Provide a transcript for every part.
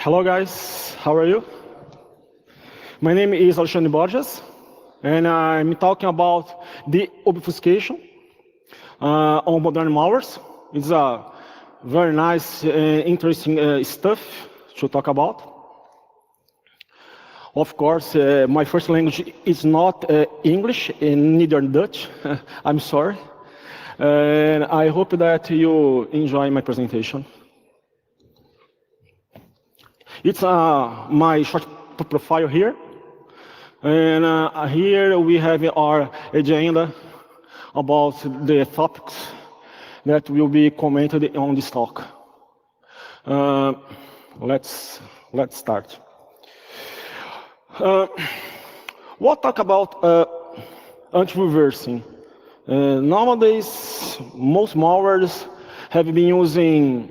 Hello guys, how are you? My name is Alexandre Borges, and I'm talking about the obfuscation on modern malwares. It's a very nice and interesting stuff to talk about. Of course, my first language is not English and neither Dutch. I'm sorry. And I hope that you enjoy my presentation. It's my short profile here. And here we have our agenda about the topics that will be commented on this talk. Let's start. What talk about anti-reversing? Nowadays, most malwares have been using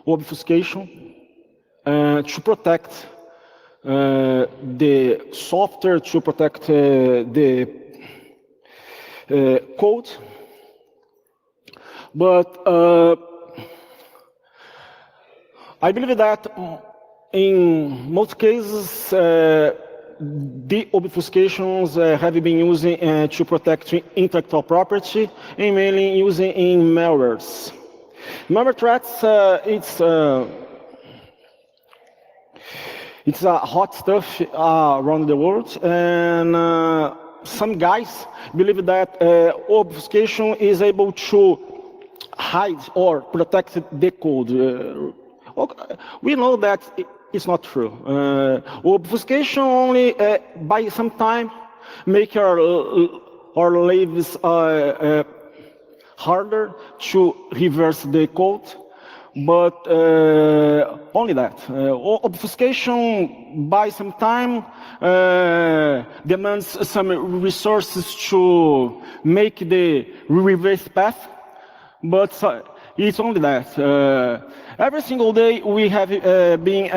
obfuscation to protect the software, to protect the code. But I believe that in most cases, the obfuscations have been using to protect intellectual property, and mainly using in malwares. Malware threats, it's a hot stuff around the world, and some guys believe that obfuscation is able to hide or protect the code. We know that it's not true. Obfuscation only by some time make our lives harder to reverse the code, but only that. Obfuscation by some time demands some resources to make the reverse path, but it's only that. Every single day we have been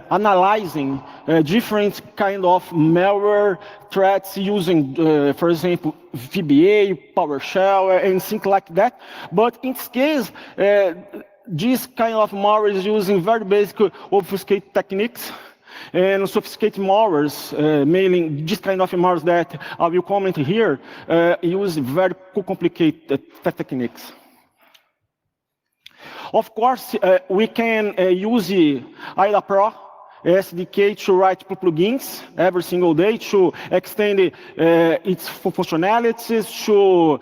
analyzing different kind of malware threats using, for example, VBA, PowerShell, and things like that. But in this case, this kind of malware is using very basic obfuscate techniques, and sophisticated malwares, mainly this kind of malwares that I will comment here, use very complicated techniques. Of course, we can use the IDA Pro SDK to write plugins every single day to extend its functionalities, to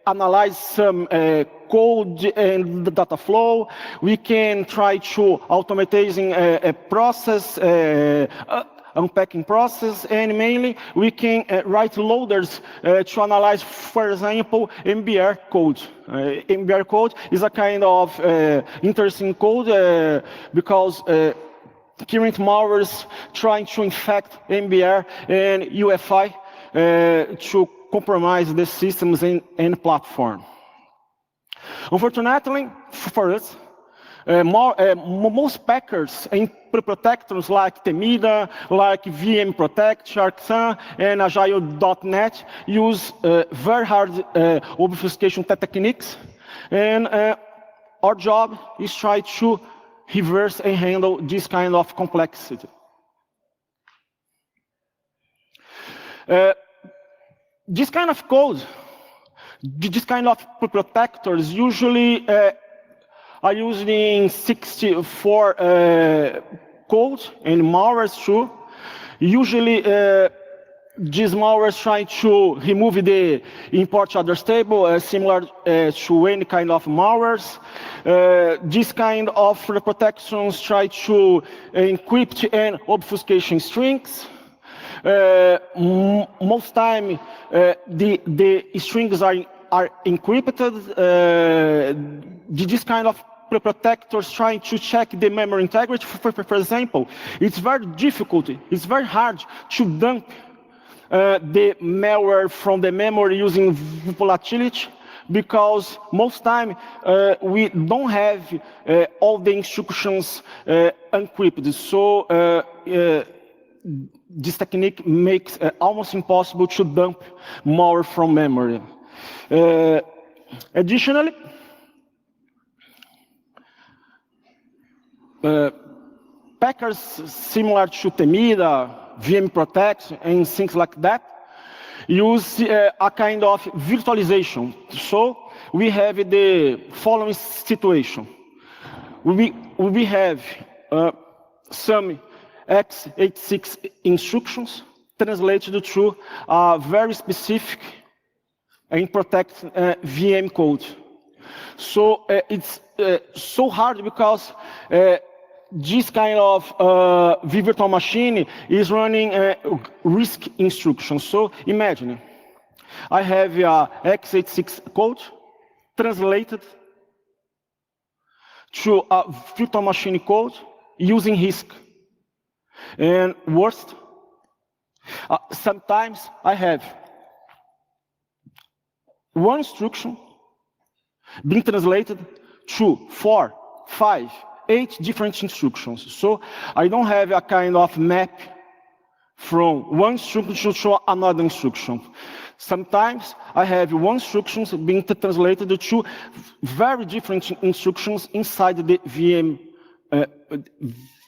analyze some code and the data flow. We can try to automatizing a process, unpacking process, and mainly we can write loaders to analyze, for example, MBR code. MBR code is a kind of interesting code because current malwares trying to infect MBR and UEFI to compromise the systems and platform. Unfortunately for us, most packers and protectors like Temida, like VM Protect, SharkSun, and Agile.net use very hard obfuscation techniques. And our job is try to reverse and handle this kind of complexity. This kind of code, this kind of protectors usually are used in 64 code and malwares too. Usually, these malwares try to remove the import address table, similar to any kind of malwares. This kind of protections try to encrypt and obfuscation strings. Most time, the strings are encrypted. This kind of protectors trying to check the memory integrity. For example, it's very difficult, it's very hard to dump the malware from the memory using volatility, because most time we don't have all the instructions encrypted. So this technique makes it almost impossible to dump malware from memory. Additionally, packers similar to Temida, VM Protect, and things like that, use a kind of virtualization. So we have the following situation. We have some x86 instructions translated to a very specific and protect VM code. So it's so hard because this kind of virtual machine is running RISC instructions. So imagine, I have a x86 code translated to a virtual machine code using RISC. And worst, sometimes I have one instruction being translated to 4, 5, 8 different instructions. So I don't have a kind of map from one instruction to another instruction. Sometimes I have one instruction being translated to very different instructions inside the VM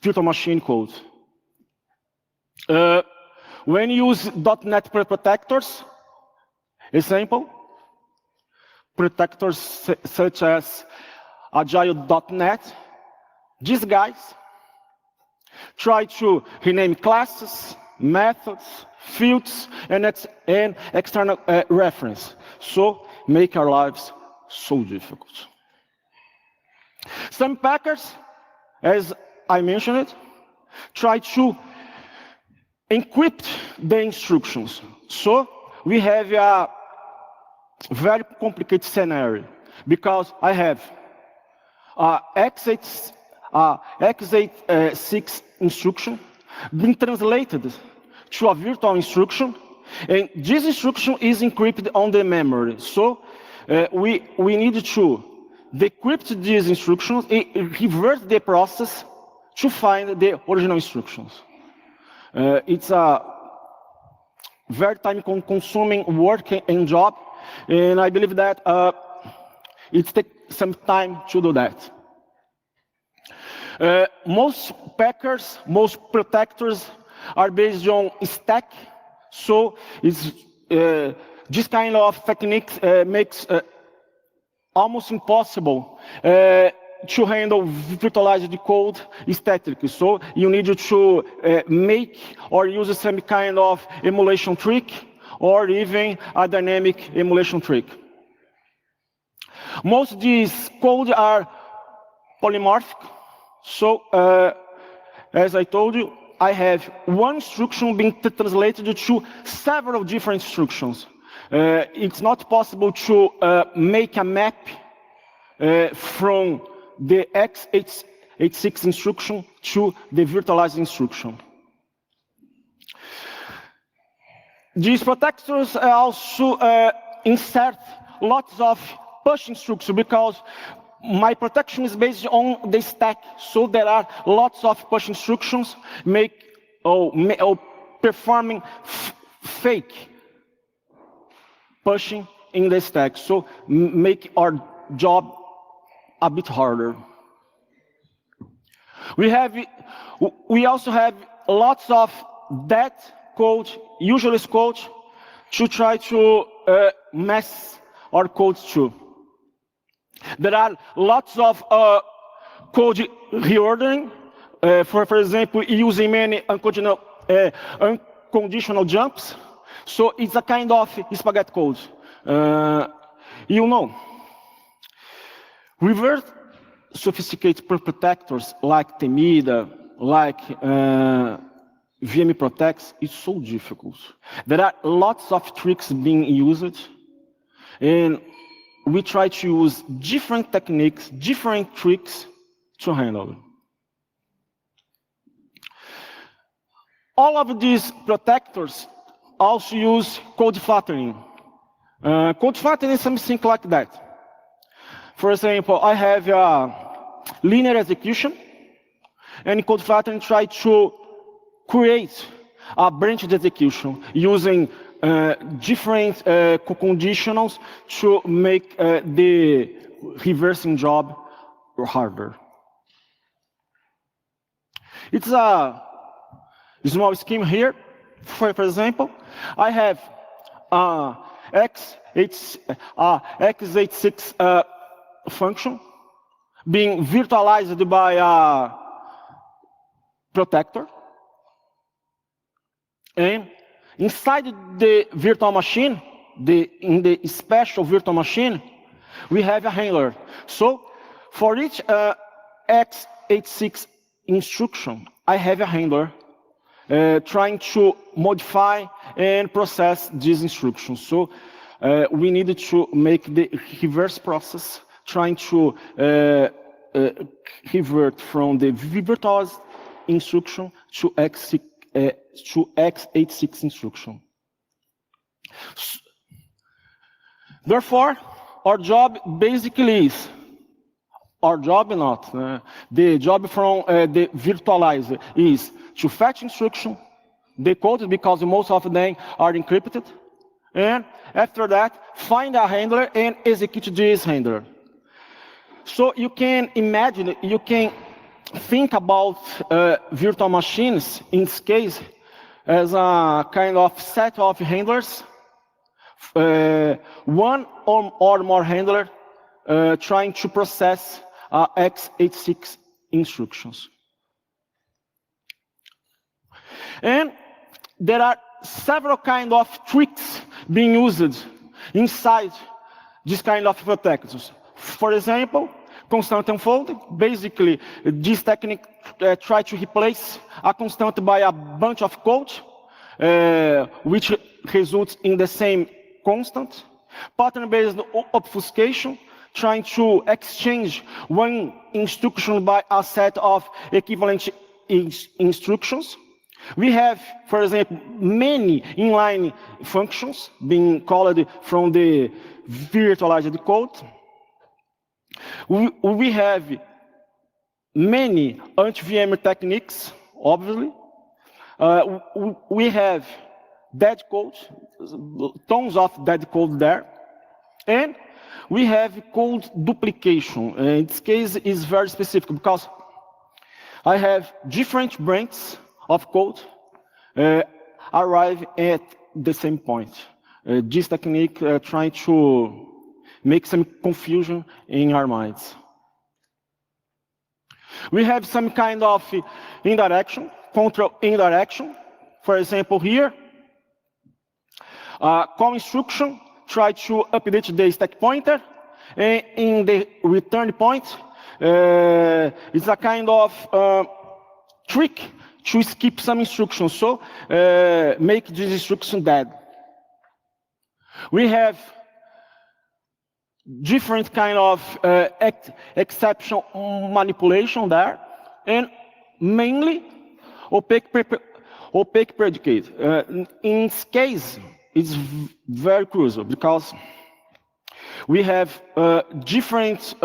virtual machine code. When you use .NET protectors, example, protectors such as Agile.NET, these guys try to rename classes, methods, fields, and external reference. So make our lives so difficult. Some packers, as I mentioned, try to encrypt the instructions. So we have a very complicated scenario because I have x86 instruction being translated to a virtual instruction, and this instruction is encrypted on the memory. So we need to decrypt these instructions and reverse the process to find the original instructions. It's a very time-consuming work and job, and I believe that it takes some time to do that. Most packers, most protectors are based on stack, so it's, this kind of technique makes almost impossible to handle virtualized code statically. So you need to make or use some kind of emulation trick or even a dynamic emulation trick. Most of these codes are polymorphic. So as I told you, I have one instruction being translated to several different instructions. It's not possible to make a map from the x86 instruction to the virtualized instruction. These protectors also insert lots of push instructions because my protection is based on the stack, so there are lots of push instructions performing fake pushing in the stack, so make our job a bit harder. We also have lots of that code, useless code, to try to mess our code too. There are lots of code reordering, for example, using many unconditional jumps. So it's a kind of spaghetti code. You know, reverse sophisticated protectors like Temida, like VM Protect, it's so difficult. There are lots of tricks being used, and we try to use different techniques, different tricks to handle them. All of these protectors also use code flattening. Code flattening is something like that. For example, I have a linear execution, and code flattening try to create a branched execution using different conditionals to make the reversing job harder. It's a small scheme here. For example, I have x86 function being virtualized by a protector. And inside the virtual machine, in the special virtual machine, we have a handler. So for each x86 instruction, I have a handler trying to modify and process these instructions. So we needed to make the reverse process, trying to revert from the virtualized instruction to x86 instruction. Therefore, our job basically is, our job not, the job from the virtualizer is to fetch instruction, decode it because most of them are encrypted, and after that, find a handler and execute this handler. So you can imagine, you can think about virtual machines, in this case, as a kind of set of handlers, one or more handler trying to process x86 instructions. And there are several kinds of tricks being used inside this kind of protectors. For example, constant unfolding. Basically, this technique tries to replace a constant by a bunch of code, which results in the same constant. Pattern-based obfuscation, trying to exchange one instruction by a set of equivalent instructions. We have, for example, many inline functions being called from the virtualized code. We have many anti-VM techniques, obviously. We have dead code, tons of dead code there. And we have code duplication. In this case, is very specific because I have different branches of code arrive at the same point. This technique trying to make some confusion in our minds. We have some kind of indirection, control indirection. For example, here, call instruction try to update the stack pointer, and in the return point, it's a kind of trick to skip some instructions, so make this instruction dead. We have different kind of exception manipulation there, and mainly opaque predicate. In this case, it's very crucial because we have different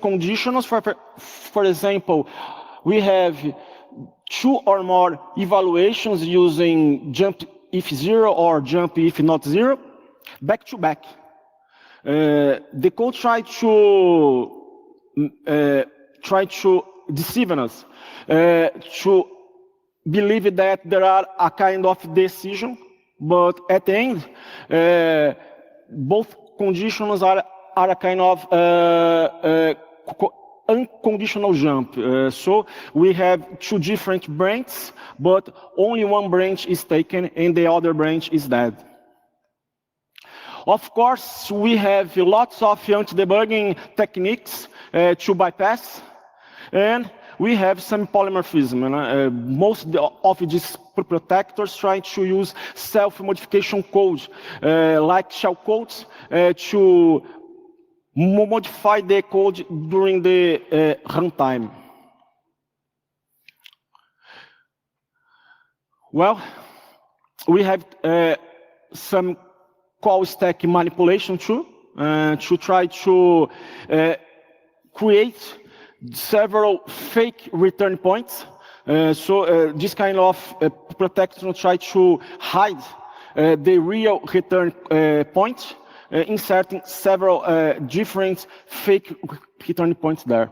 conditions. For example, we have 2 or more evaluations using jump if 0 or jump if not 0, back to back. The code try to deceive us, to believe that there are a kind of decision, but at the end, both conditions are a kind of unconditional jump. So we have 2 different branches, but only one branch is taken and the other branch is dead. Of course, we have lots of anti-debugging techniques to bypass, and we have some polymorphism. Most of these protectors try to use self-modification code, like shell codes, to modify the code during the runtime. Well, we have some call stack manipulation too, to try to create several fake return points. So this kind of protection try to hide the real return point, inserting several different fake return points there.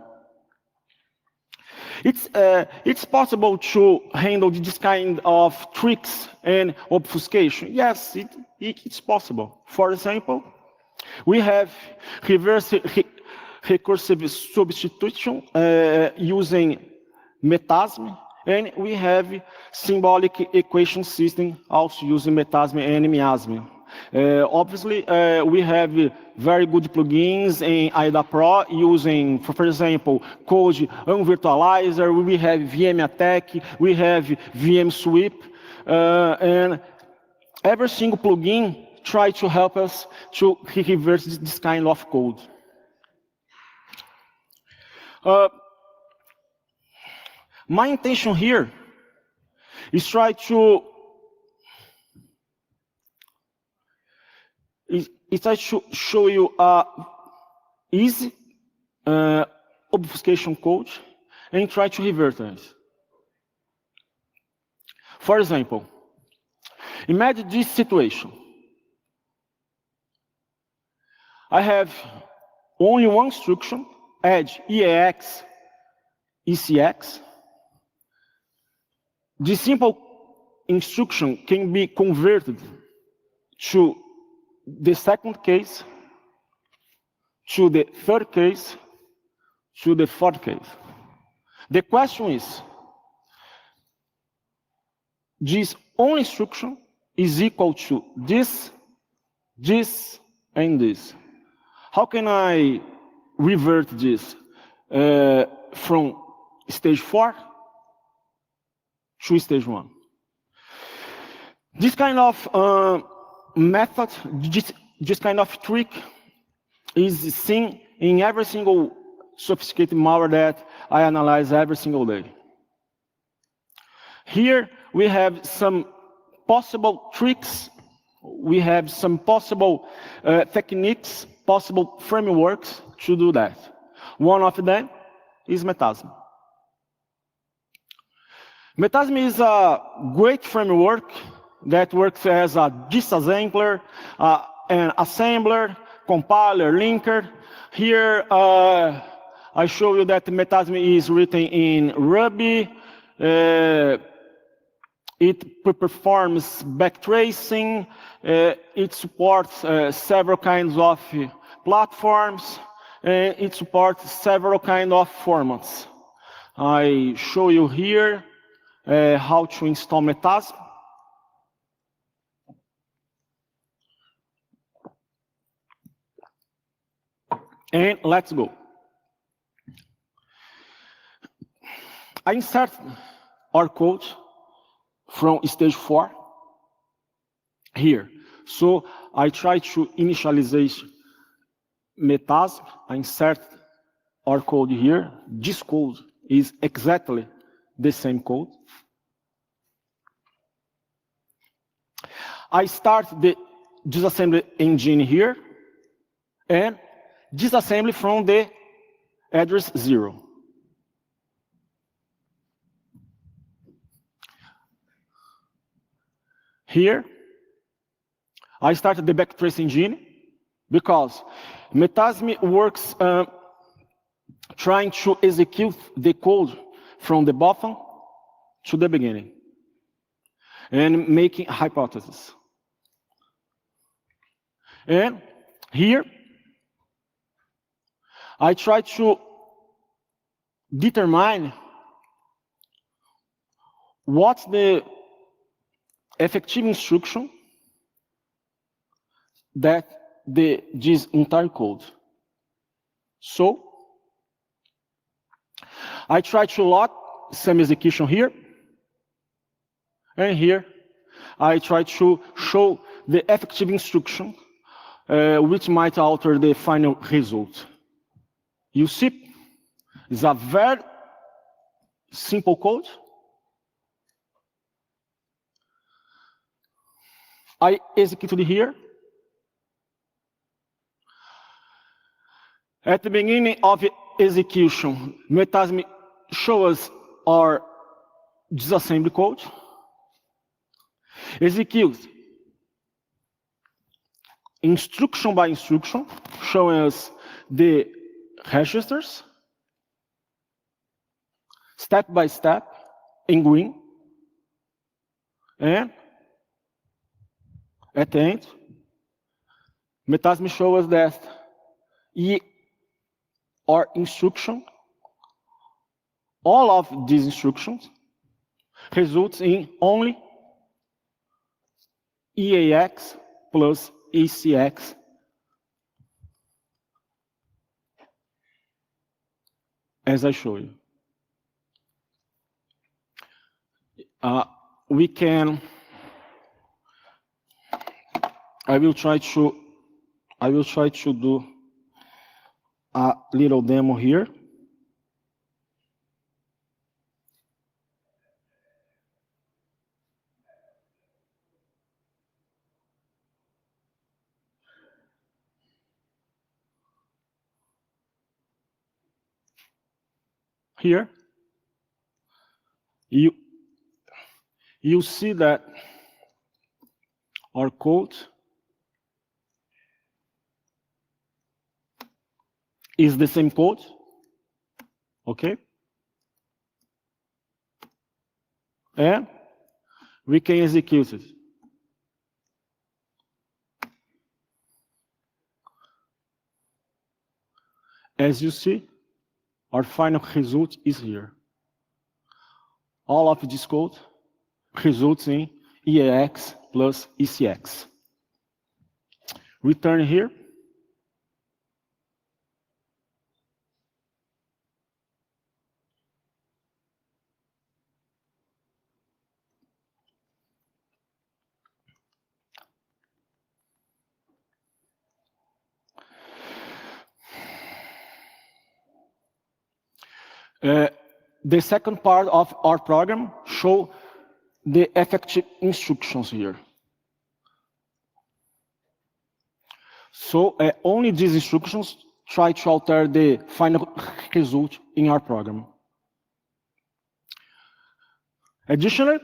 It's possible to handle this kind of tricks and obfuscation. Yes, it's possible. For example, we have recursive substitution using metasm, and we have symbolic equation system also using metasm and miasm. Obviously, we have very good plugins in IDA Pro using, for example, code Virtualizer, we have VM attack, we have VM sweep, and every single plugin try to help us to reverse this kind of code. My intention here is try to show you easy obfuscation code and try to revert it. For example, imagine this situation. I have only one instruction, add EAX, ECX. This simple instruction can be converted to the second case, to the third case, to the fourth case. The question is, this only instruction is equal to this, this, and this. How can I revert this from stage 4 to stage 1? This kind of method, this kind of trick is seen in every single sophisticated malware that I analyze every single day. Here we have some possible tricks, we have some possible techniques, possible frameworks to do that. One of them is metasm. Metasm is a great framework that works as a disassembler, an assembler, compiler, linker. Here, I show you that metasm is written in Ruby. It performs backtracing. It supports several kinds of platforms. It supports several kinds of formats. I show you here how to install metasm. And let's go. I insert our code from stage 4 here. So I try to initialize metasm. I insert our code here. This code is exactly the same code. I start the disassembly engine here and disassembly from the address 0. Here, I started the backtrace engine because metasm works trying to execute the code from the bottom to the beginning and making hypotheses. And here, I try to determine what's the effective instruction that this entire code. So, I try to log some execution here, and here, I try to show the effective instruction which might alter the final result. You see, it's a very simple code. I executed here. At the beginning of execution, metasm shows our disassembly code. Execute instruction by instruction, showing us the registers. step by step, in green. And at the end, Metasme shows us that our instruction, all of these instructions, results in only EAX plus ACX as I show you. We can. I will try to do a little demo here. Here, you see that our code is the same code, okay? And we can execute it. As you see, our final result is here. All of this code results in EAX plus ECX. Return here. The second part of our program shows the effective instructions here. So only these instructions try to alter the final result in our program. Additionally,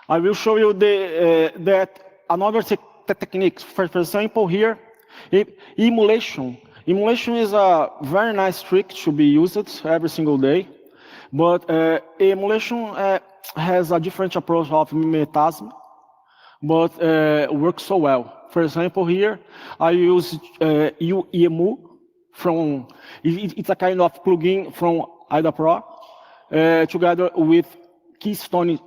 I will show you that another technique. For example, here, emulation. Emulation is a very nice trick to be used every single day, but emulation has a different approach of Metasme, but works so well. For example, here I use UEMU from. It's a kind of plugin from IDA Pro, together with Keystone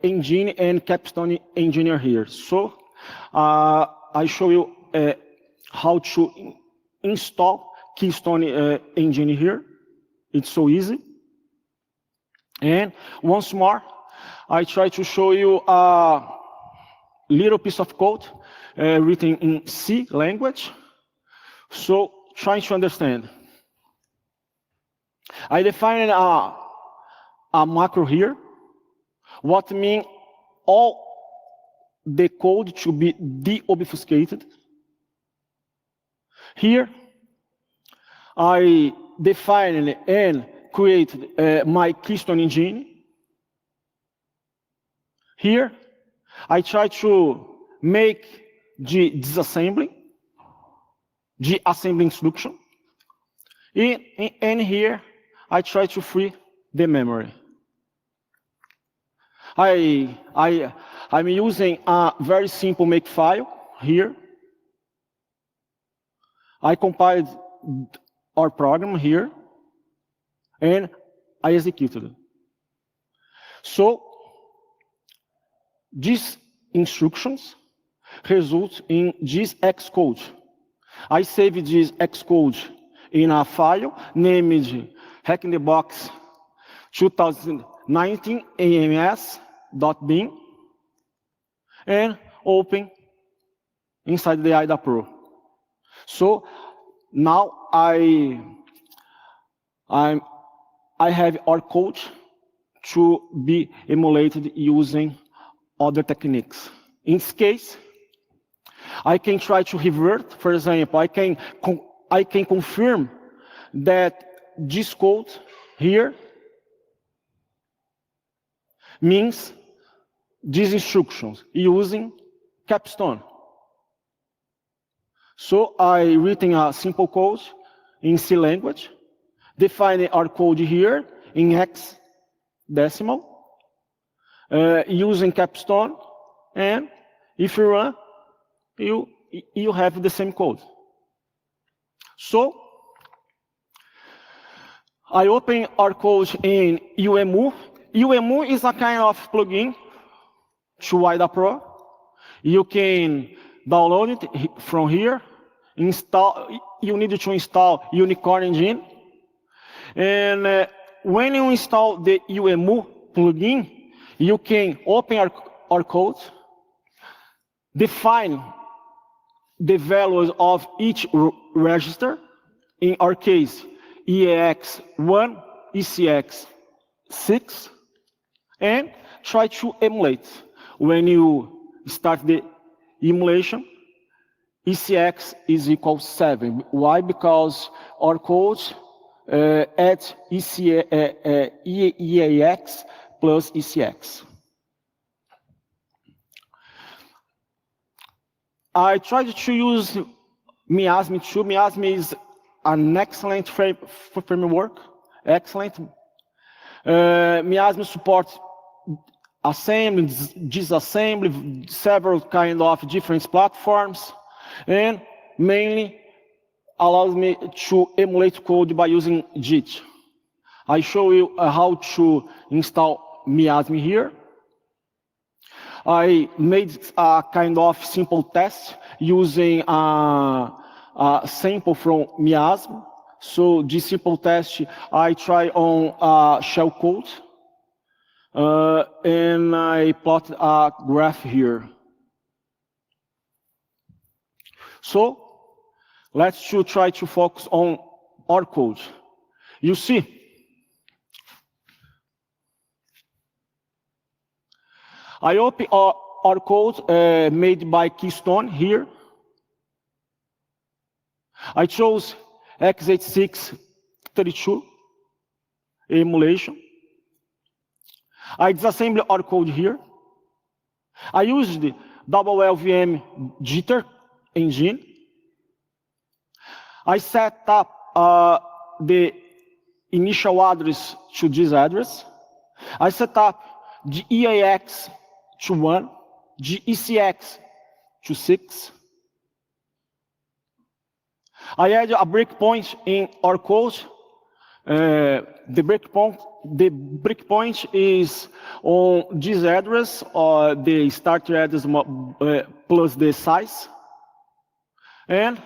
Engine and Capstone Engineer here. So I show you how to install Keystone Engine here. It's so easy. And once more, I try to show you a little piece of code written in C language. So trying to understand. I define a macro here. What means all the code to be deobfuscated. Here, I define and create my Keystone engine. Here, I try to make the disassembly instruction. And here, I try to free the memory. I'm using a very simple makefile here. I compiled our program here, and I executed it. So these instructions result in this Xcode. I saved this Xcode in a file named hackingthebox 2019 ams.bin and open inside the IDA Pro. So now I have our code to be emulated using other techniques. In this case, I can try to revert. For example, I can confirm that this code here means these instructions using Capstone. So I written a simple code in C language, defining our code here in X decimal, using capstone, and if you run, you have the same code. So I open our code in UEMU. UEMU is a kind of plugin to WIDA Pro. You can download it from here. You need to install Unicorn Engine. And when you install the UEMU plugin, you can open our code, define the values of each register. In our case, EAX1, ECX6, and try to emulate. When you start the emulation, ECX is equal 7. Why? Because our code adds EAX plus ECX. I tried to use Miasm too. Miasm is an excellent framework. Excellent. Miasm supports assembly, disassembly, several kind of different platforms, and mainly allows me to emulate code by using JIT. I show you how to install Miasm here. I made a kind of simple test using a sample from Miasm. So this simple test I try on shell code, and I plot a graph here. So let's try to focus on our code. You see, I open our code made by Keystone here. I chose x86-32 emulation. I disassembly our code here. I used the LLVM jitter engine. I set up the initial address to this address. I set up the EAX to 1, the ECX to 6. I add a breakpoint in our code. The breakpoint is on this address, or the starter address plus the size. And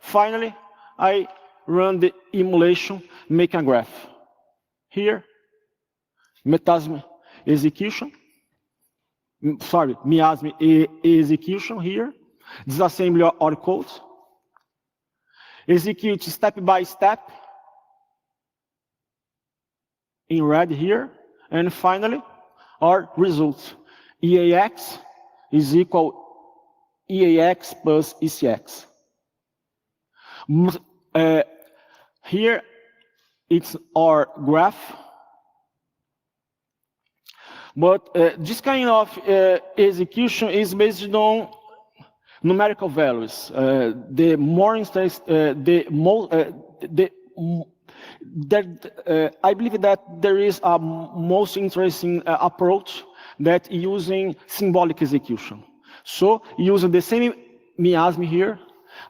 finally, I run the emulation, make a graph. Here, Miasm execution. Sorry, Miasm execution here. Disassembly our code. Execute step by step in red here. And finally, our result. EAX is equal EAX plus ECX. Here, it's our graph. But this kind of execution is based on numerical values. The more instance, I believe that there is a most interesting approach that using symbolic execution. So using the same miasm here,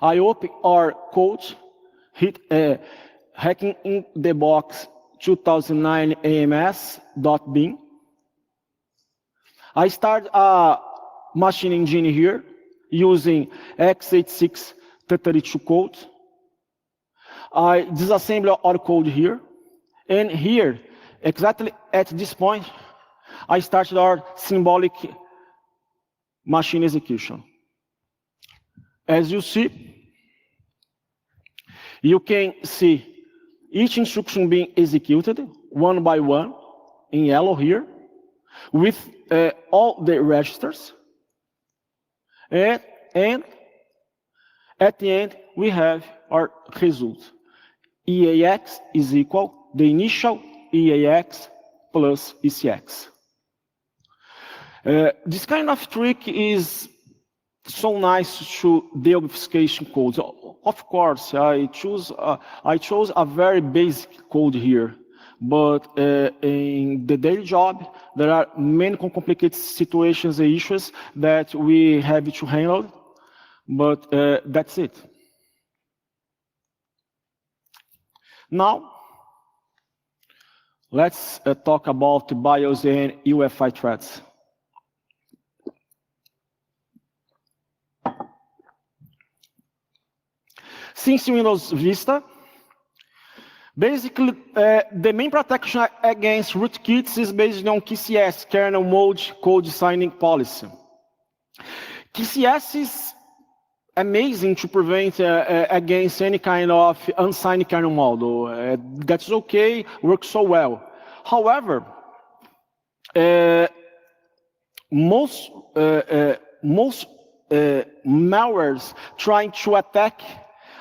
I open our code, hit hacking in the box 2009 AMS.bin. I start a machine engine here using x86-32 code. I disassemble our code here. And here, exactly at this point, I started our symbolic machine execution. As you see, you can see each instruction being executed one by one in yellow here with all the registers. And at the end, we have our result. EAX is equal the initial EAX plus ECX. This kind of trick is so nice to Deobfuscation code. Of course, I chose a very basic code here, but in the daily job, there are many complicated situations and issues that we have to handle, but that's it. Now, let's talk about BIOS and UEFI threats. Since Windows Vista, basically, the main protection against rootkits is based on KCS, kernel mode code signing policy. KCS is amazing to prevent against any kind of unsigned kernel model. That's okay, works so well. However, most malwares trying to attack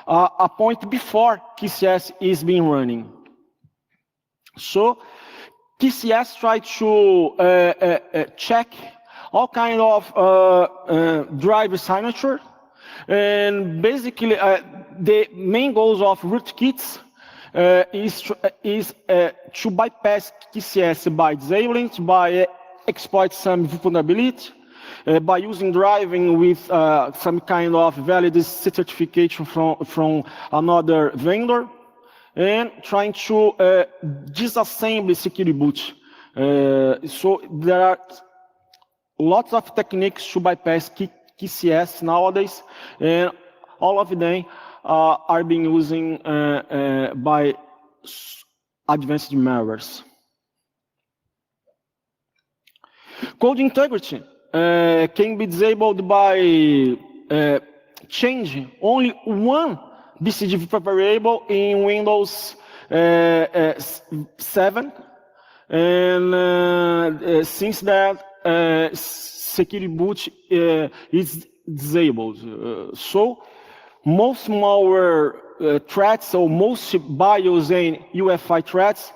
a point before KCS is being running. So KCS try to check all kind of driver signature, and basically the main goals of rootkits is to bypass KCS by disabling, by exploit some vulnerability, by using driving with some kind of valid certification from another vendor, and trying to disassemble security boot. So there are lots of techniques to bypass KCS nowadays, and all of them are being used by advanced malwares. Code integrity can be disabled by changing only one BCG variable in Windows 7, and since that security boot is disabled. So most malware threats, or most BIOS and UEFI threats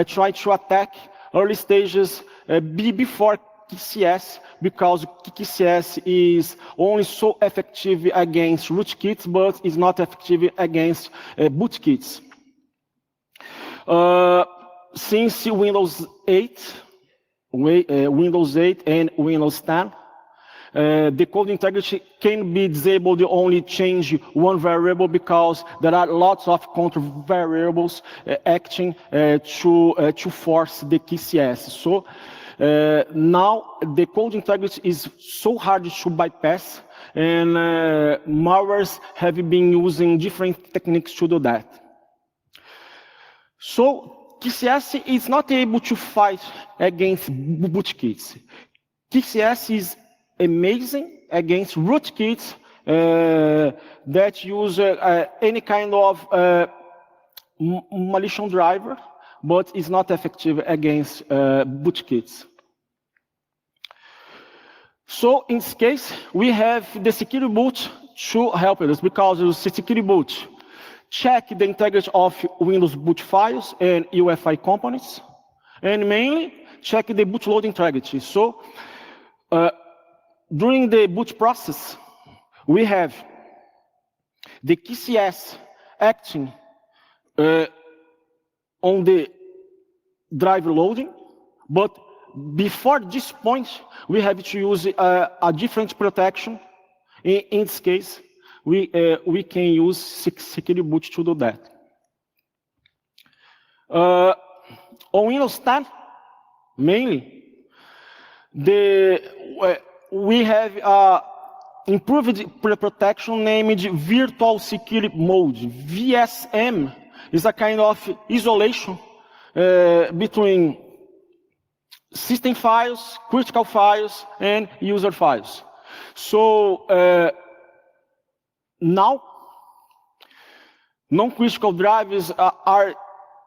try to attack early stages before KCS, because KCS is only so effective against rootkits, but is not effective against bootkits. Since Windows 8 and Windows 10, the code integrity can be disabled only change one variable, because there are lots of counter variables acting to force the KCS. So now the code integrity is so hard to bypass, and malwares have been using different techniques to do that. So KCS is not able to fight against bootkits. KCS is amazing against rootkits that use any kind of malicious driver, but is not effective against bootkits. So in this case, we have the security boot to help us, because the security boot check the integrity of Windows boot files and UEFI components, and mainly check the bootload integrity. So during the boot process, we have the KCS acting on the driver loading, but before this point, we have to use a different protection. In this case, we can use security boot to do that. On Windows 10, mainly, we have improved protection named Virtual Security Mode. VSM is a kind of isolation between system files, critical files, and user files. So now, non-critical drivers are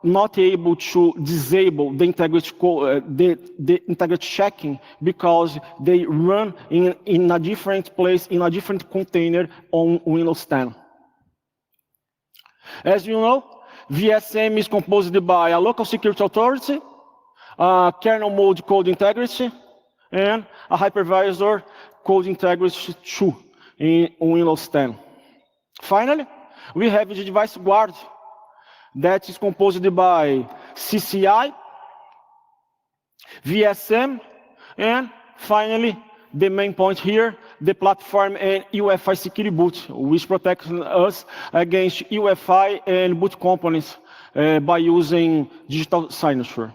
not able to disable the integrity the integrity checking, because they run in a different place, in a different container on Windows 10. As you know, VSM is composed by a local security authority, kernel mode code integrity, and a hypervisor code integrity 2 in Windows 10. Finally, we have the device guard that is composed by CCI, VSM, and finally, the main point here, the platform and UEFI security boot, which protects us against UEFI and boot companies by using digital signature.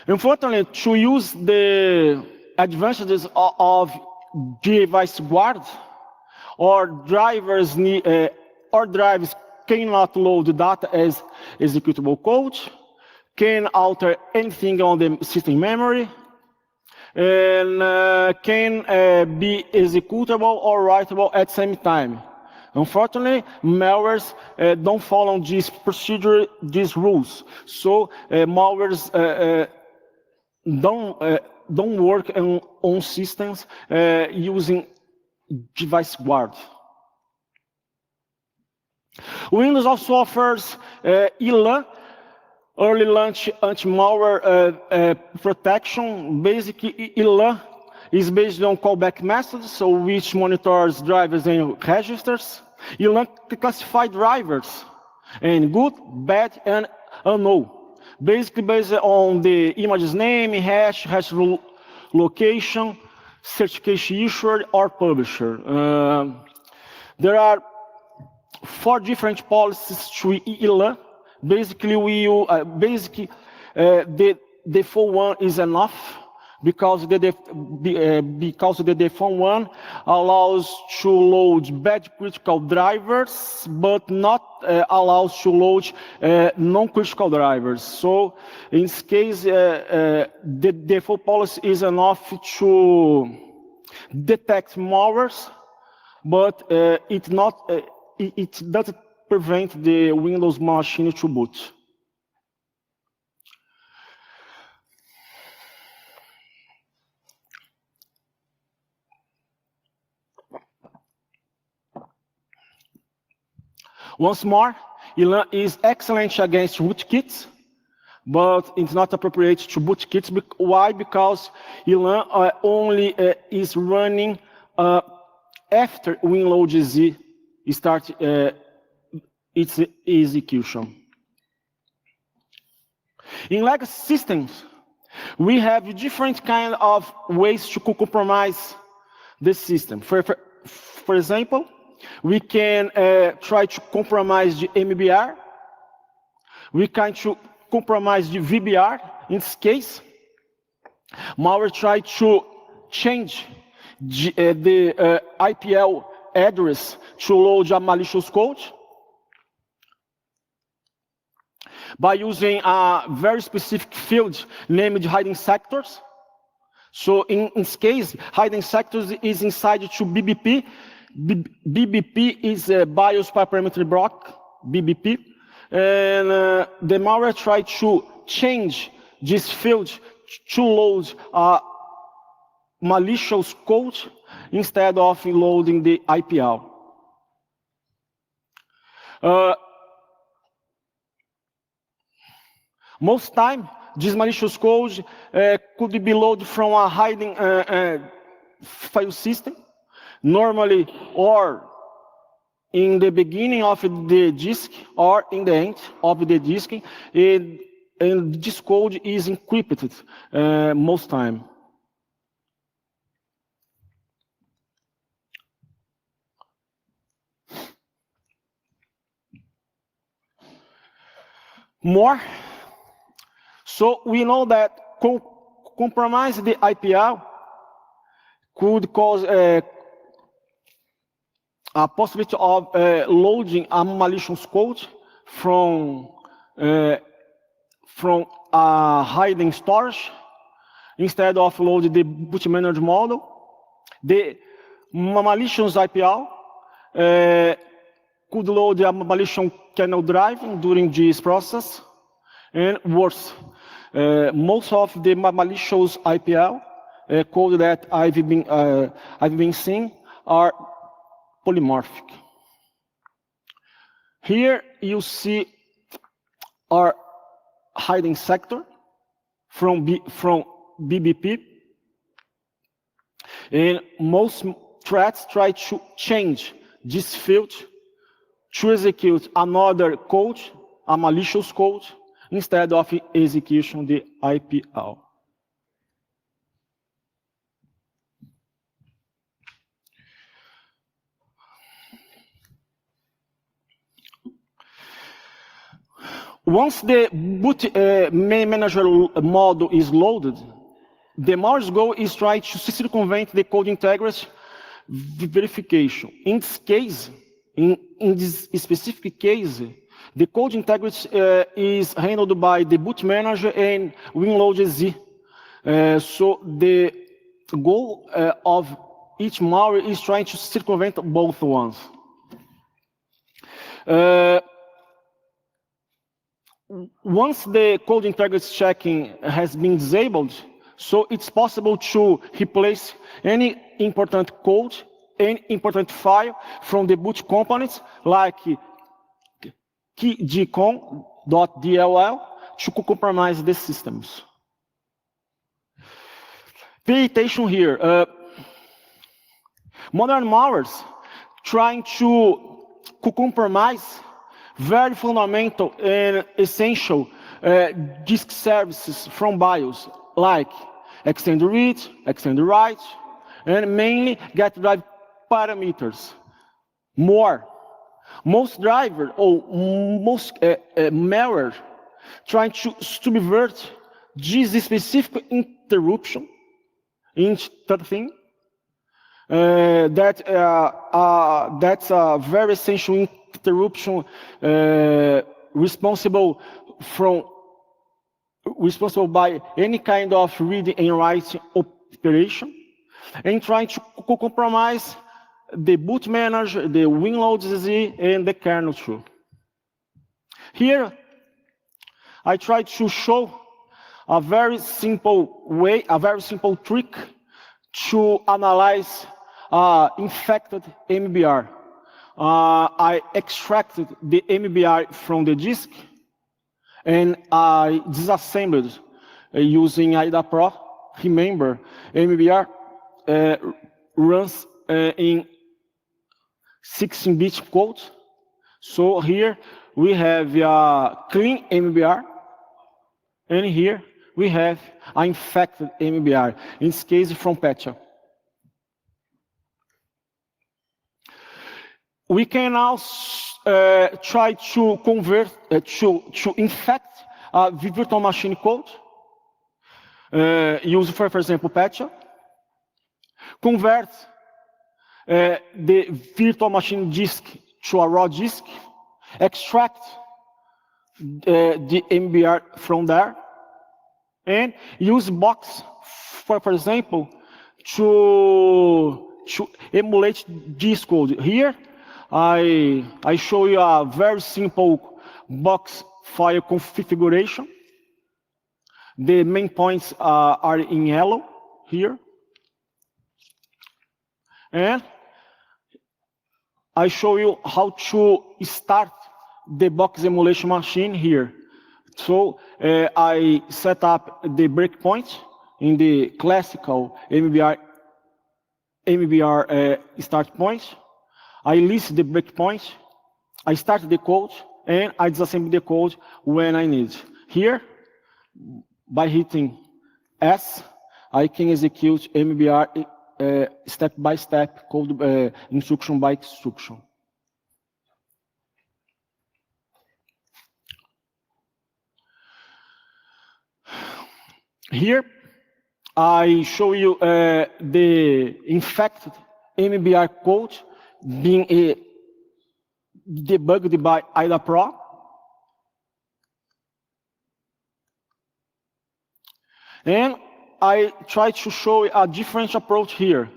Unfortunately, to use the advantages of device guard, or drivers cannot load data as executable code, can alter anything on the system memory, and can be executable or writable at the same time. Unfortunately, malwares don't follow this procedure, these rules. So malwares don't work on systems using device guard. Windows also offers ELA, early launch anti-malware protection. Basically, ELA is based on callback methods, so which monitors drivers and registers. ELA classify drivers and good, bad, and unknown. Basically based on the image's name, hash location, certification issuer, or publisher. There are 4 different policies to ELA. Basically, the default one is enough because the default one allows to load bad critical drivers, but not allows to load non-critical drivers. So, in this case, the default policy is enough to detect malwares, but it doesn't prevent the Windows machine to boot. Once more, ELA is excellent against rootkits, but it's not appropriate to bootkits. Why? Because ELA only is running after WinLoad-Z starts its execution. In legacy systems, we have different kinds of ways to compromise the system. For example, we can try to compromise the MBR. We can compromise the VBR. In this case, malware try to change the IPL address to load a malicious code by using a very specific field named hiding sectors. So in this case, hiding sectors is inside to BBP. BBP is a BIOS parameter block, BBP. And the malware tried to change this field to load a malicious code instead of loading the IPL. Most time, this malicious code could be loaded from a hiding file system, normally or in the beginning of the disk or in the end of the disk, and this code is encrypted most time. More. So we know that compromise the IPL could cause a possibility of loading a malicious code from a hiding storage instead of loading the boot manager model. The malicious IPL could load a malicious kernel drive during this process, and worse, most of the malicious IPL code that I've been seeing are polymorphic. Here you see our hiding sector from BBP, and most threats try to change this field to execute another code a malicious code instead of execution the IPL. Once the boot manager model is loaded, the malware's goal is try to circumvent the code integrity verification. In this case, in this specific case, the code integrity is handled by the boot manager and WinLoad-Z. So the goal of each malware is trying to circumvent both ones. Once the code integrity checking has been disabled, so it's possible to replace any important code, any important file from the boot components, like keycon.dll, to compromise the systems. Pay attention here. Modern malwares trying to compromise very fundamental and essential disk services from BIOS, like extend read, extend write, and mainly get drive parameters. Most driver or most malware trying to subvert this specific interruption into that thing. That's a very essential interruption responsible by any kind of reading and writing operation, and trying to compromise the boot manager, the WinLoad-Z, and the kernel too. Here, I tried to show a very simple way, a very simple trick to analyze infected MBR. I extracted the MBR from the disk, and I disassembled using IDA-Pro. Remember, MBR runs in 16-bit code. So here we have a clean MBR, and here we have an infected MBR, in this case from Petya. We can also try to convert, to infect virtual machine code, use for example, Petya, convert the virtual machine disk to a raw disk, extract the MBR from there, and use box, for example, to emulate this code. Here, I show you a very simple box file configuration. The main points are in yellow here. And I show you how to start the box emulation machine here. So I set up the breakpoint in the classical MBR start point. I list the breakpoint, I start the code, and I disassemble the code when I need. Here, by hitting S, I can execute MBR step by step, code instruction by instruction. Here, I show you the infected MBR code being debugged by IDA-Pro. And I try to show a different approach here.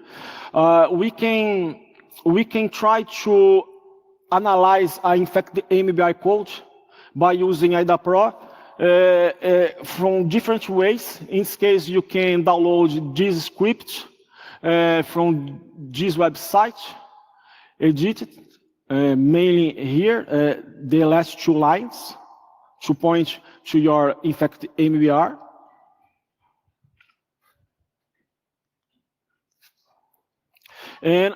We can try to analyze infected MBR code by using IDA-Pro from different ways. In this case, you can download this script from this website, edit it, mainly here, the last two lines to point to your infected MBR. And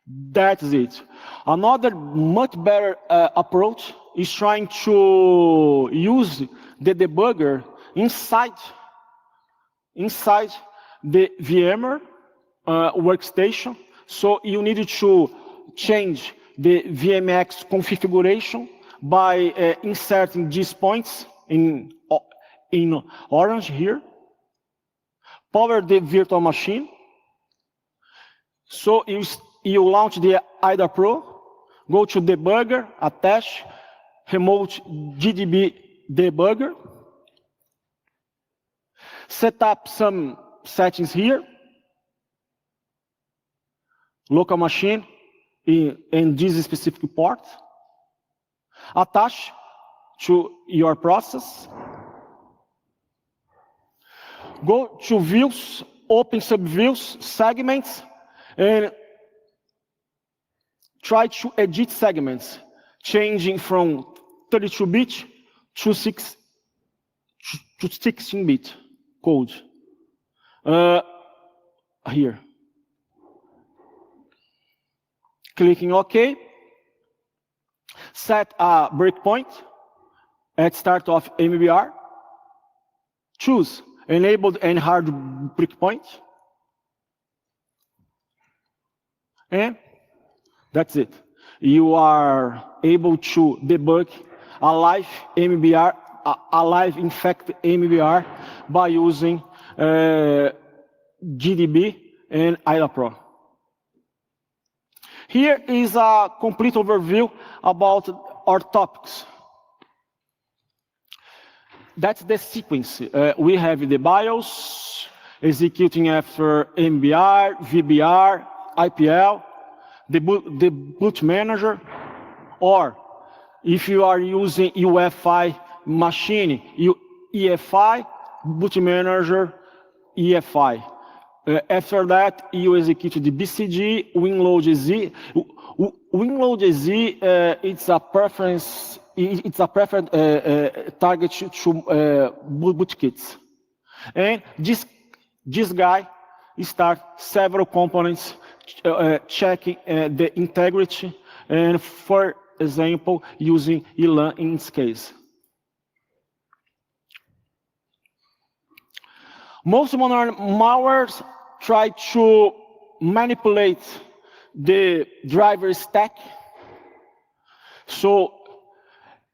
that's it. Another much better approach is trying to use the debugger inside the VMware workstation. So you need to change the VMX configuration by inserting these points in orange here. Power the virtual machine. So you launch the IDA Pro, go to debugger, attach, remote GDB debugger, set up some settings here, local machine in this specific port, attach to your process, go to views, open subviews, segments, and try to edit segments, changing from 32-bit to 16-bit code. Here. Clicking OK. Set a breakpoint at start of MBR. Choose enabled and hard breakpoint. And that's it. You are able to debug a live MBR, a live infected MBR by using GDB and IDA Pro. Here is a complete overview about our topics. That's the sequence. We have the BIOS, executing after MBR, VBR, IPL, the boot manager, or if you are using UEFI machine, UEFI, boot manager, EFI. After that, you execute the BCG, WinloadZ. WinloadZ, it's a preference. It's a preferred target to bootkits, and this guy starts several components checking the integrity, and for example, using ELAN in this case. Most modern malwares try to manipulate the driver stack. So,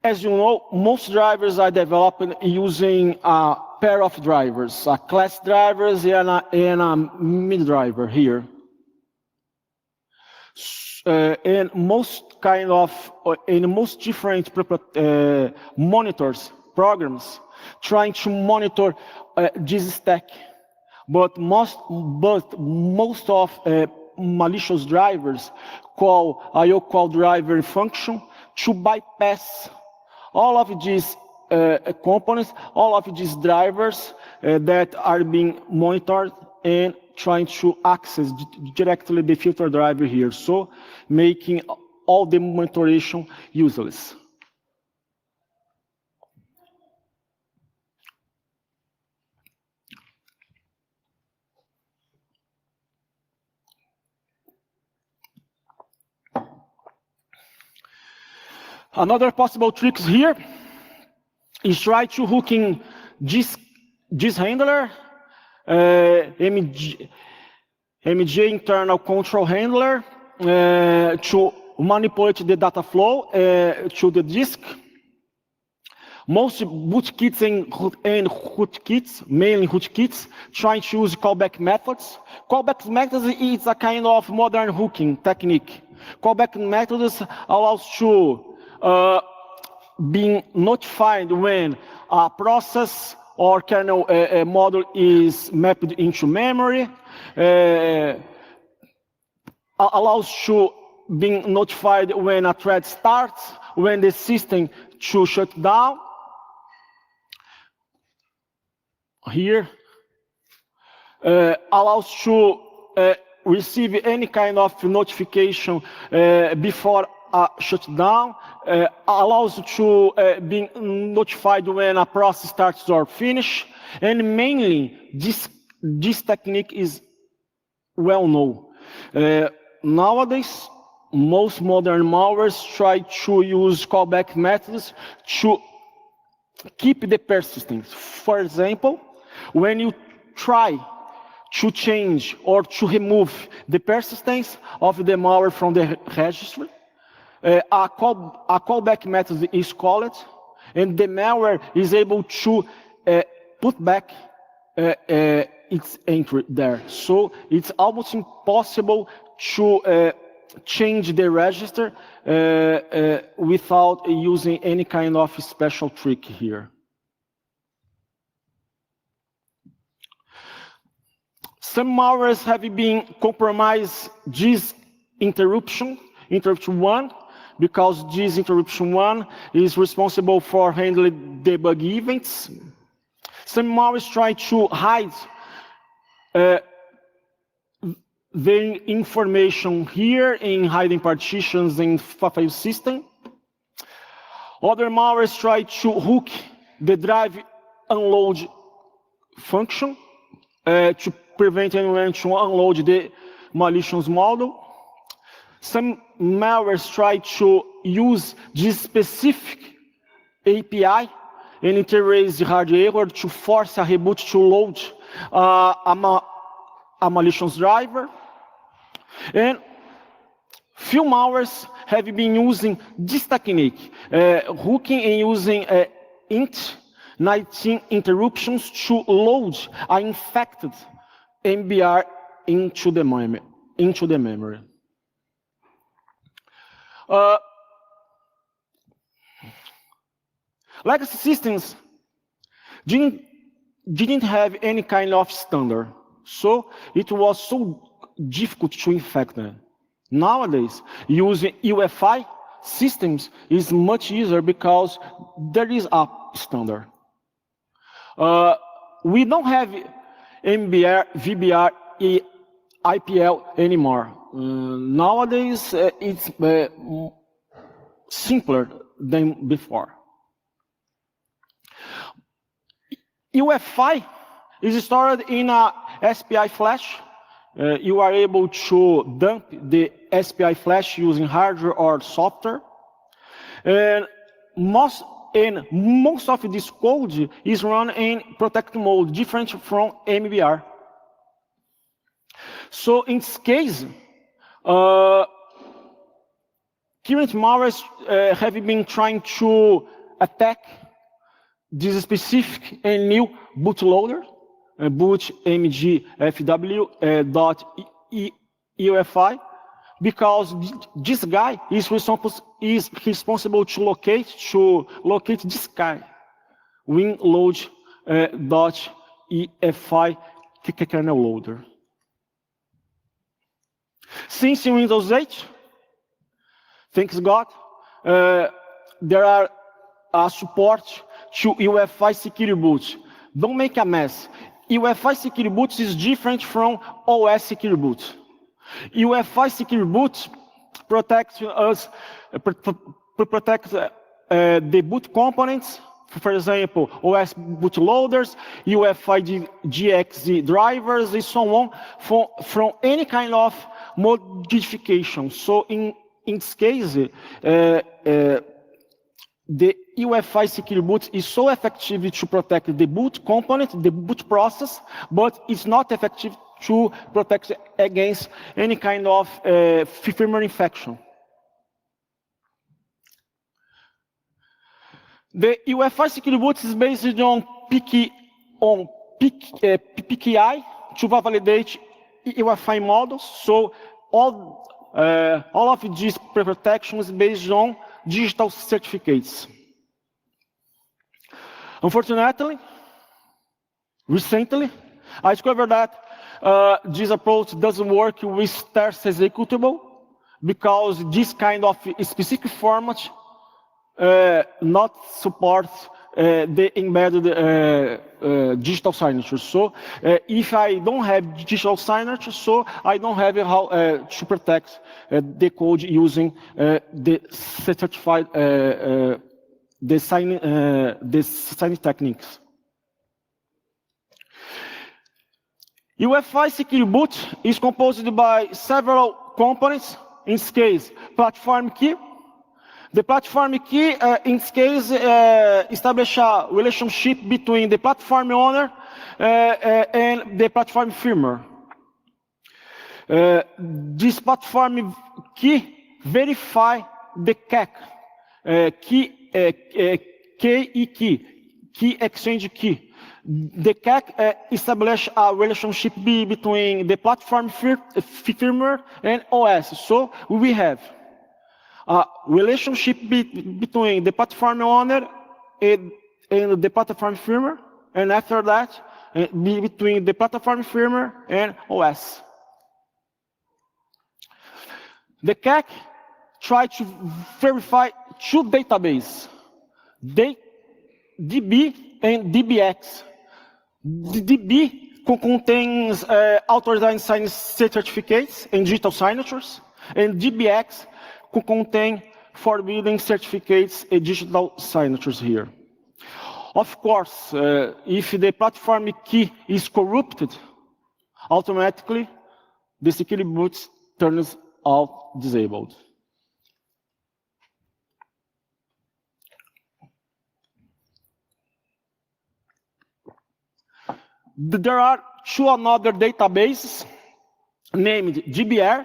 as you know, most drivers are developed using a pair of drivers, a class drivers and a mid driver here. And most kind of, in most different monitors, programs, trying to monitor this stack. But most of malicious drivers call IO call driver function to bypass all of these components, all of these drivers that are being monitored and trying to access directly the filter driver here, so making all the monitoring useless. Another possible trick here is try to hook in this handler, MJ internal control handler, to manipulate the data flow to the disk. Most bootkits and rootkits, mainly rootkits, trying to use callback methods. Callback methods is a kind of modern hooking technique. Callback methods allows to being notified when a process or kernel model is mapped into memory, allows to being notified when a thread starts, when the system to shut down. Here, allows to receive any kind of notification before a shutdown, allows to be notified when a process starts or finish, and mainly this technique is well known. Nowadays, most modern malwares try to use callback methods to keep the persistence. For example, when you try to change or to remove the persistence of the malware from the registry, a callback method is called, and the malware is able to put back its entry there. So it's almost impossible to change the register without using any kind of special trick here. Some malwares have been compromised this interruption 1, because this interruption 1 is responsible for handling debug events. Some malwares try to hide the information here in hiding partitions in file system. Other malwares try to hook the drive unload function to prevent anyone to unload the malicious model. Some malwares try to use this specific API and iterate the hard error to force a reboot to load a malicious driver. And few malwares have been using this technique, hooking and using int 19 interruptions to load an infected MBR into the memory. Legacy systems didn't have any kind of standard, so it was so difficult to infect them. Nowadays, using UEFI systems is much easier because there is a standard. We don't have MBR, VBR, IPL anymore. Nowadays, it's simpler than before. UEFI is stored in a SPI flash. You are able to dump the SPI flash using hardware or software. And most of this code is run in protect mode, different from MBR. So in this case, current malwares have been trying to attack this specific and new bootloader, boot mgfw.uefi, because this guy is responsible to locate this guy, winload.efi kernel loader. Since in Windows 8, thanks God, there are support to UEFI security boot. Don't make a mess. UEFI security boot is different from OS security boot. UEFI security boot protects us, protects the boot components. For example, OS bootloaders, UEFI GXZ drivers, and so on, from any kind of modification. So in this case, the UEFI security boot is so effective to protect the boot component, the boot process, but it's not effective to protect against any kind of firmware infection. The UEFI security boot is based on PKI to validate UEFI models. So all of these protections based on digital certificates. Unfortunately, recently, I discovered that this approach doesn't work with test executable because this kind of specific format not supports the embedded digital signature. So if I don't have digital signature, so I don't have how to protect the code using the certified the signing techniques. UEFI security boot is composed by several components. in this case, platform key. The platform key, in this case, establish a relationship between the platform owner and the platform firmware. This platform key verify the key exchange key. The CAC establish a relationship between the platform firmware and OS. So we have a relationship between the platform owner and the platform firmware, and after that, between the platform firmware and OS. The CAC try to verify two databases, DB and DBX. The DB contains authorized signing certificates and digital signatures, and DBX contain forbidden certificates and digital signatures here. Of course, if the platform key is corrupted, automatically the security boot turns out disabled. There are two other databases named GBR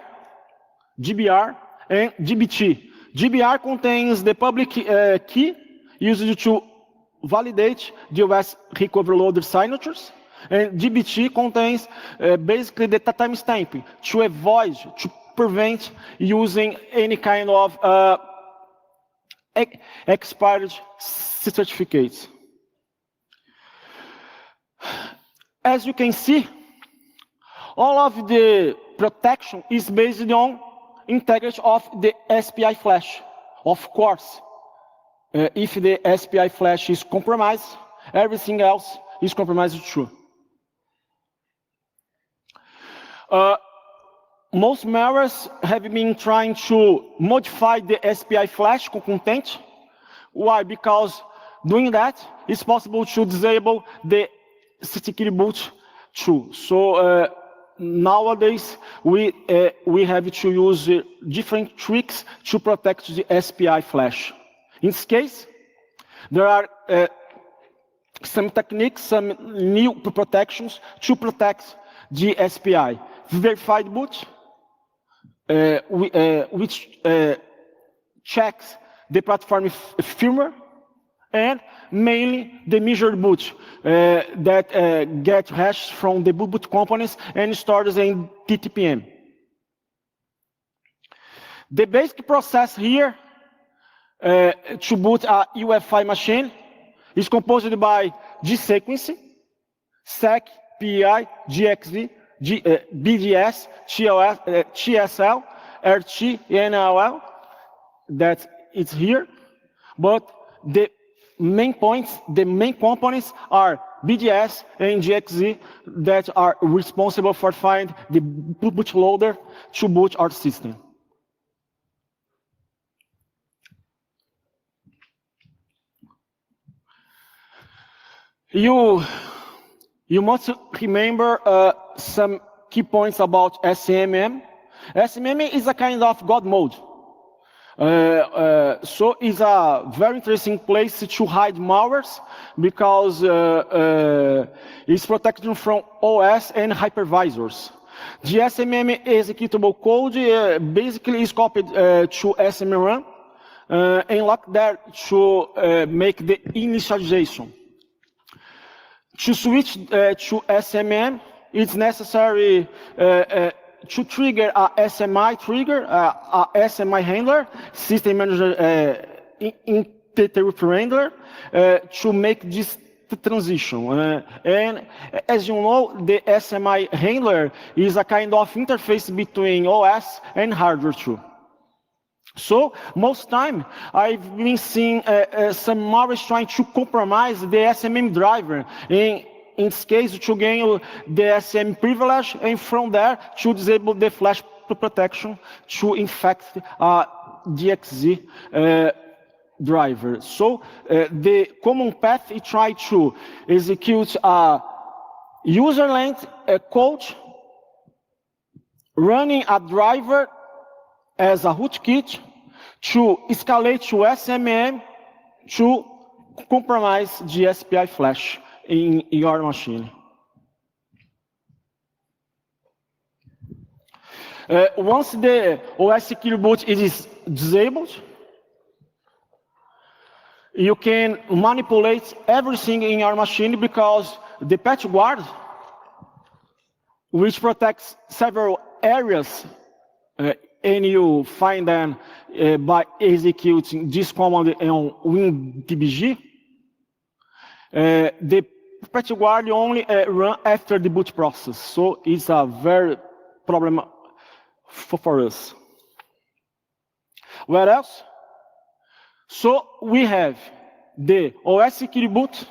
and GBT. GBR contains the public key used to validate the OS recovery loader signatures, and GBT contains basically the timestamping to prevent using any kind of expired certificates. As you can see, all of the protection is based on integrity of the SPI flash. Of course, if the SPI flash is compromised, everything else is compromised too. Most malwares have been trying to modify the SPI flash content. Why? Because doing that, it's possible to disable the security boot too. So nowadays we have to use different tricks to protect the SPI flash. In this case, there are some techniques, some new protections to protect the SPI. Verified boot, which checks the platform firmware, and mainly the measured boot that gets hashed from the boot components and stores in TTPM. The basic process here to boot a UEFI machine is composed by G-sequence, SEC, PI, GXV, BDS, TSL, RT, and NLL, that it's here, but the main components are BDS and GXZ that are responsible for finding the bootloader to boot our system. You must remember some key points about SMM. SMM is a kind of God mode. So it's a very interesting place to hide malwares because it's protected from OS and hypervisors. The SMM executable code basically is copied to SMRun and locked there to make the initialization. To switch to SMM, it's necessary to trigger a SMI trigger, a SMI handler, system manager interrupt handler, to make this transition. And as you know, the SMI handler is a kind of interface between OS and hardware too. So most time, I've been seeing some malwares trying to compromise the SMM driver. In this case, to gain the SM privilege, and from there, to disable the flash protection to infect DXZ driver. So the common path is try to execute a user length code running a driver as a rootkit to escalate to SMM to compromise the SPI flash in your machine. Once the OS secure boot is disabled, you can manipulate everything in your machine because the patch guard, which protects several areas, and you find them by executing this command on WinDBG, the patch guard only run after the boot process, so it's a very problem for us. What else? So we have the OS security boot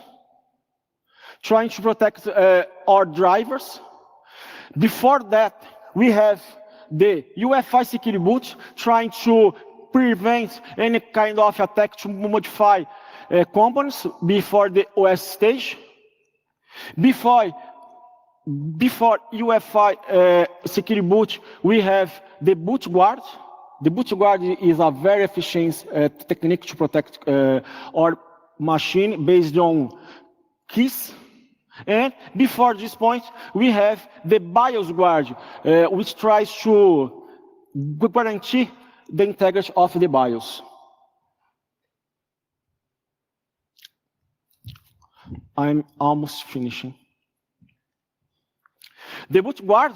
trying to protect our drivers. Before that, we have the UEFI security boot trying to prevent any kind of attack to modify components before the OS stage. Before UEFI security boot, we have the boot guard. The boot guard is a very efficient technique to protect our machine based on keys. And before this point, we have the BIOS guard, which tries to guarantee the integrity of the BIOS. I'm almost finishing. The boot guard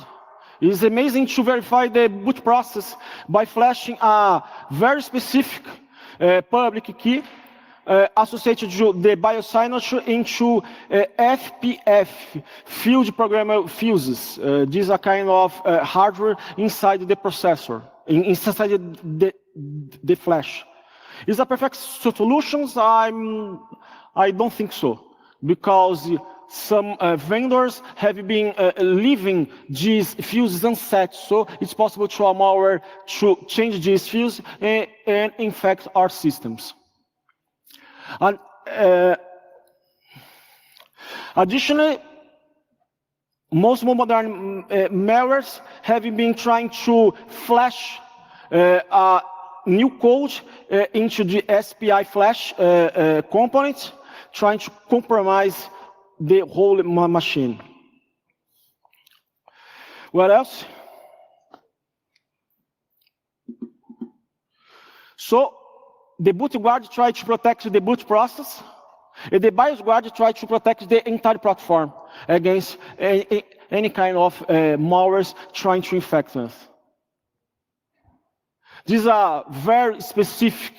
is amazing to verify the boot process by flashing a very specific public key associated to the BIOS signature into FPF, field programmable fuses. These are kind of hardware inside the processor, inside the flash. Is a perfect solution? I don't think so, because some vendors have been leaving these fuses unset, so it's possible to a malware to change these fuses and infect our systems. And, additionally, most modern malwares have been trying to flash new code into the SPI flash component, trying to compromise the whole machine. What else? So the boot guard tried to protect the boot process, and the BIOS guard tried to protect the entire platform against any kind of malwares trying to infect us. This is a very specific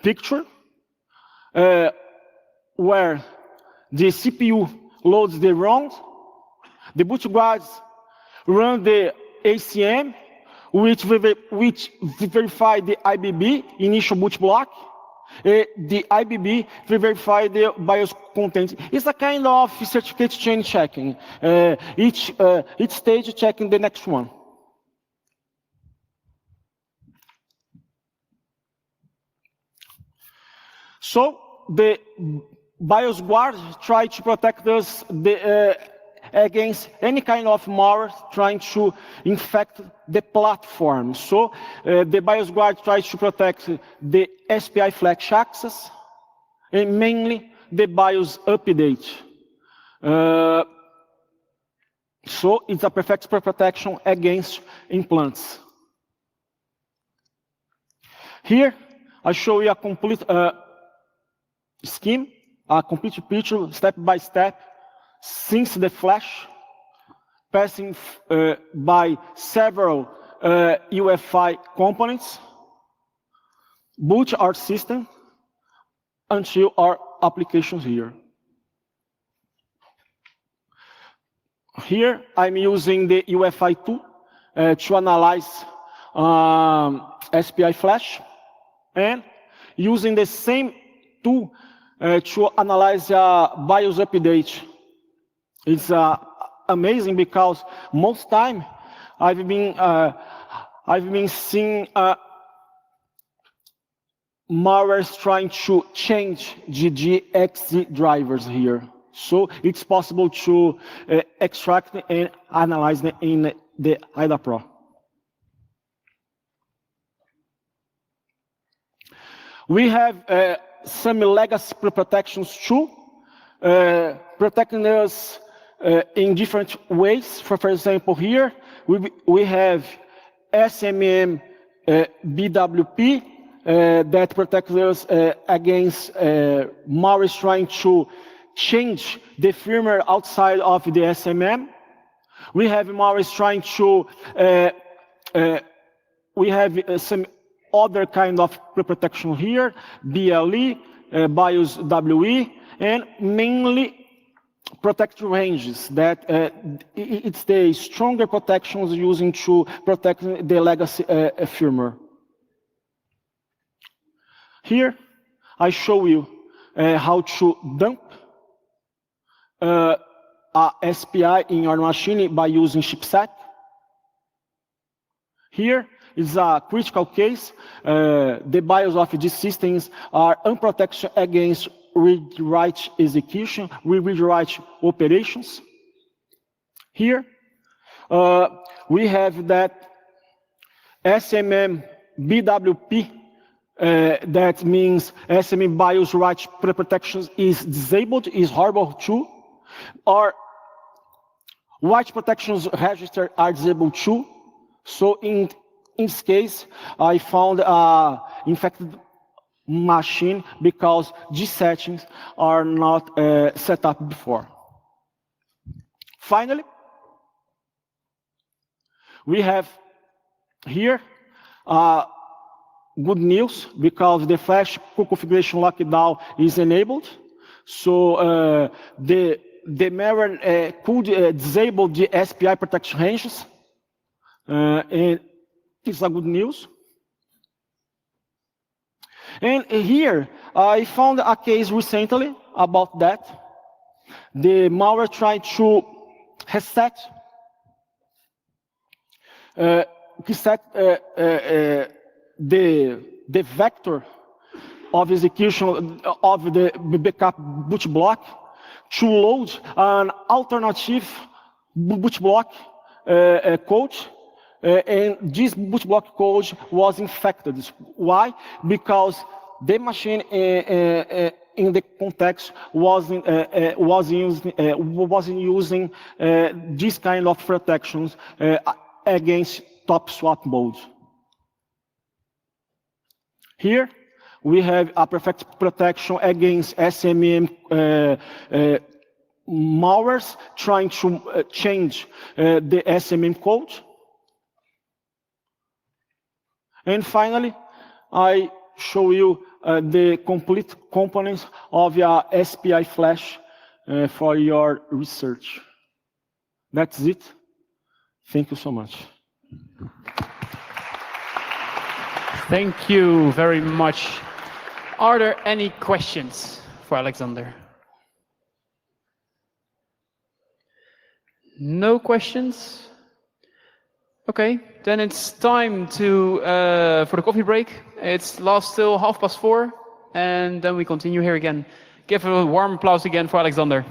picture where the CPU loads the ROM, the boot guards run the ACM, which verify the IBB, initial boot block. The IBB will verify the BIOS content. It's a kind of certificate chain checking. Each stage checking the next one. So the BIOS guard try to protect us against any kind of malware trying to infect the platform. So the BIOS guard tries to protect the SPI flash access and mainly the BIOS update. So it's a perfect protection against implants. Here I show you a complete scheme, a complete picture, step by step, since the flash, passing by several UEFI components, boot our system until our applications here. Here I'm using the UEFI tool to analyze SPI flash, and using the same tool to analyze BIOS update. It's amazing because most time I've been seeing malwares trying to change GGXZ drivers here. So it's possible to extract and analyze them in the IDA Pro. We have some legacy protections too, protecting us in different ways. For example, here we have SMM BWP that protects us against malware trying to change the firmware outside of the SMM. We have malware trying to, we have some other kind of protection here, BLE, BIOS WE, and mainly protect ranges that it's the stronger protections using to protect the legacy firmware. Here, I show you how to dump a SPI in your machine by using chipset. Here is a critical case. The BIOS of these systems are unprotected against read-write execution, read-write operations. Here, we have that SMM BWP, that means SMM BIOS write protections is disabled, is horrible too, or write protections register are disabled too. So in this case, I found an infected machine because these settings are not set up before. Finally, we have here good news because the flash configuration lockdown is enabled. So the malware could disable the SPI protection ranges, and it's a good news. And here, I found a case recently about that. The malware tried to reset the vector of execution of the backup boot block to load an alternative boot block code. And this boot block code was infected. Why? Because the machine in the context wasn't using this kind of protections against top swap mode. Here we have a perfect protection against SMM malwares trying to change the SMM code. And finally, I show you the complete components of your SPI flash for your research. That's it. Thank you so much. Thank you very much. Are there any questions for Alexander? No questions? Okay, then it's time to for the coffee break. It's lasts till 4:30, and then we continue here again. Give a warm applause again for Alexander.